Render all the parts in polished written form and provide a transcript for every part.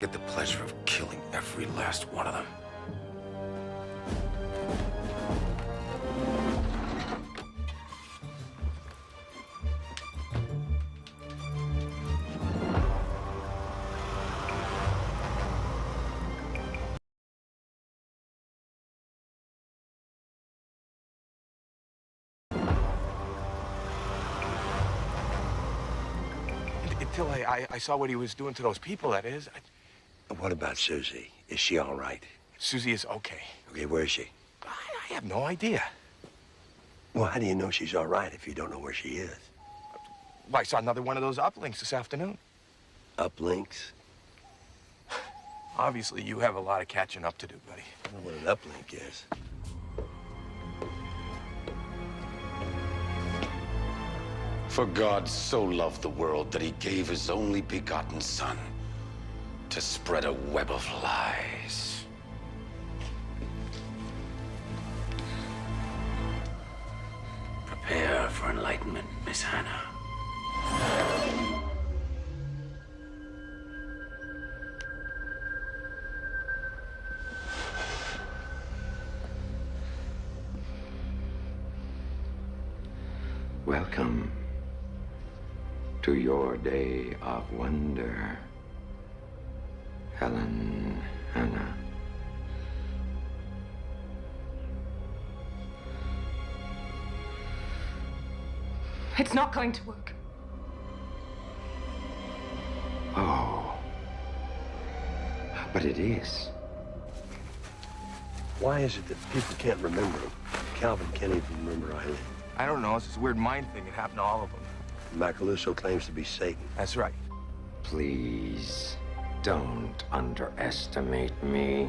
get the pleasure of killing every last one of them. Until I saw what he was doing to those people, that is. What about Susie? Is she all right? Susie is okay. Okay, where is she? I have no idea. Well, how do you know she's all right if you don't know where she is? Well, I saw another one of those uplinks this afternoon. Uplinks? Obviously, you have a lot of catching up to do, buddy. I don't know what an uplink is. For God so loved the world that he gave his only begotten Son to spread a web of lies. Prepare for enlightenment, Miss Hannah. Welcome to your day of wonder, Helen, Hannah. It's not going to work. Oh, but it is. Why is it that people can't remember him? Calvin can't even remember Eileen. I don't know. It's this weird mind thing. It happened to all of them. Macaluso claims to be Satan. That's right. Please don't underestimate me.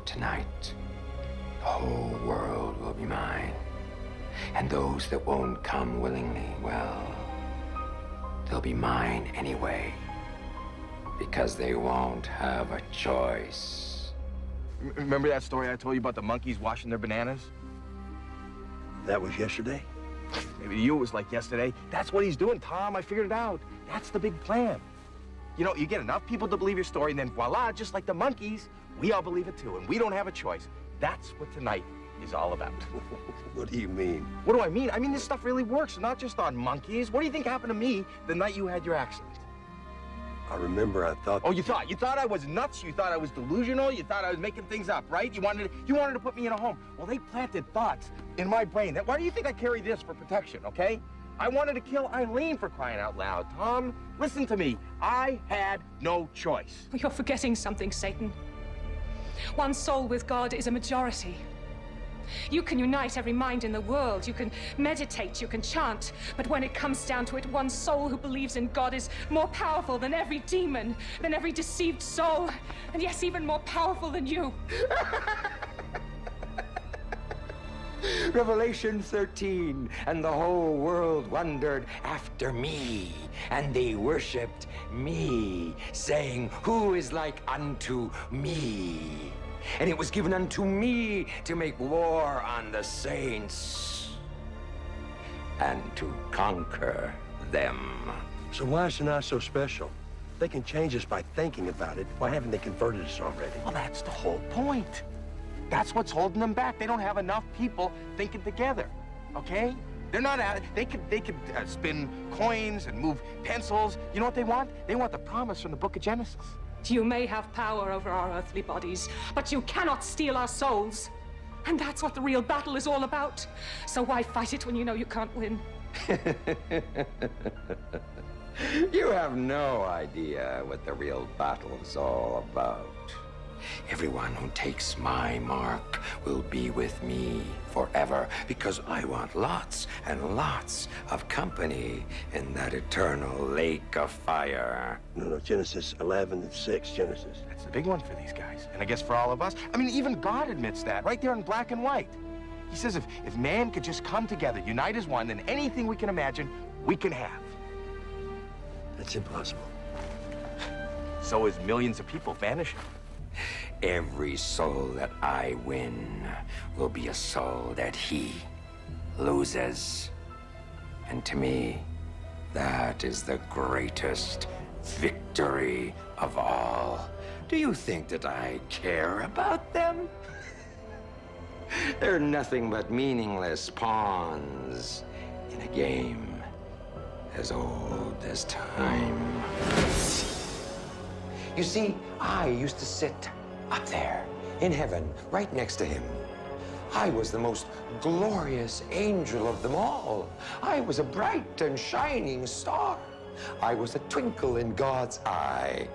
Tonight, the whole world will be mine. And those that won't come willingly, well, they'll be mine anyway. Because they won't have a choice. Remember that story I told you about the monkeys washing their bananas? That was yesterday? Maybe to you it was like yesterday. That's what he's doing, Tom. I figured it out. That's the big plan. You know, you get enough people to believe your story, and then voila, just like the monkeys, we all believe it too, and we don't have a choice. That's what tonight is all about. What do you mean? What do I mean? I mean, this stuff really works, not just on monkeys. What do you think happened to me the night you had your accident? I remember I thought... Oh, you thought I was nuts? You thought I was delusional? You thought I was making things up, right? You wanted to put me in a home. Well, they planted thoughts in my brain. Why do you think I carry this for protection, okay? I wanted to kill Eileen, for crying out loud. Tom, listen to me. I had no choice. You're forgetting something, Satan. One soul with God is a majority. You can unite every mind in the world. You can meditate, you can chant. But when it comes down to it, one soul who believes in God is more powerful than every demon, than every deceived soul. And yes, even more powerful than you. Revelation 13, and the whole world wondered after me, and they worshipped me, saying, "Who is like unto me?" And it was given unto me to make war on the saints and to conquer them. So why is tonight so special? They can change us by thinking about it. Why haven't they converted us already? Well, that's the whole point. That's what's holding them back. They don't have enough people thinking together, okay? They're not at it. They could spin coins and move pencils. You know what they want? They want the promise from the book of Genesis. You may have power over our earthly bodies, but you cannot steal our souls. And that's what the real battle is all about. So why fight it when you know you can't win? You have no idea what the real battle is all about. Everyone who takes my mark will be with me forever, because I want lots and lots of company in that eternal lake of fire. No, Genesis 11:6, Genesis. That's the big one for these guys, and I guess for all of us. I mean, even God admits that, right there in black and white. He says if man could just come together, unite as one, then anything we can imagine, we can have. That's impossible. So is millions of people vanishing. Every soul that I win will be a soul that he loses. And to me, that is the greatest victory of all. Do you think that I care about them? They're nothing but meaningless pawns in a game as old as time. You see, I used to sit up there in heaven, right next to him. I was the most glorious angel of them all. I was a bright and shining star. I was a twinkle in God's eye.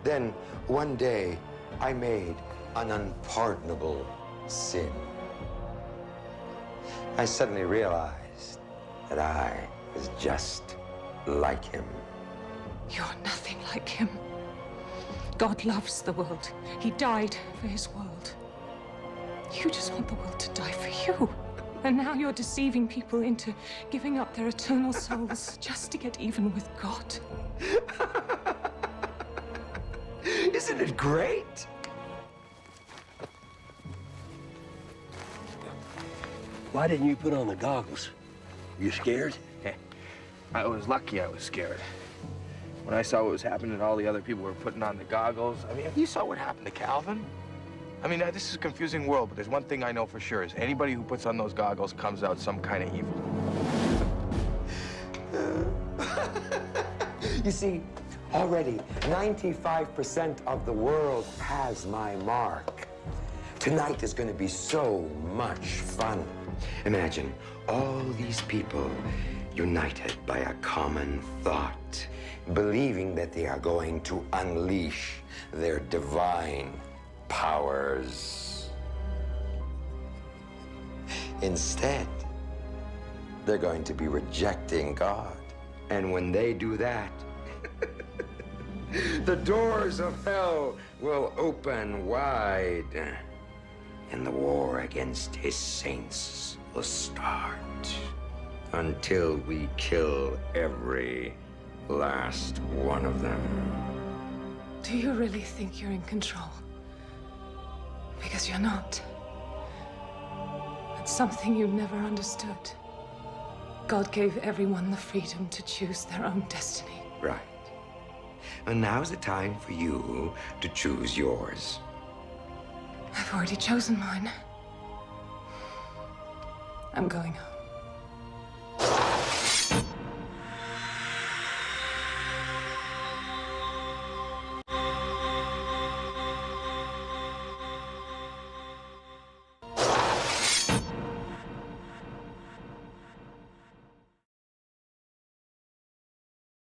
Then, one day, I made an unpardonable sin. I suddenly realized that I was just like him. You're nothing like him. God loves the world. He died for his world. You just want the world to die for you. And now you're deceiving people into giving up their eternal souls just to get even with God. Isn't it great? Why didn't you put on the goggles? You scared? I was lucky I was scared. When I saw what was happening and all the other people were putting on the goggles, I mean, you saw what happened to Calvin. I mean, this is a confusing world, but there's one thing I know for sure is anybody who puts on those goggles comes out some kind of evil. You see, already 95% of the world has my mark. Tonight is going to be so much fun. Imagine all these people united by a common thought, believing that they are going to unleash their divine powers. Instead, they're going to be rejecting God. And when they do that, the doors of hell will open wide, and the war against his saints will start until we kill every last one of them. Do you really think you're in control? Because you're not. It's something you never understood. God gave everyone the freedom to choose their own destiny. Right. And now's the time for you to choose yours. I've already chosen mine. I'm going home.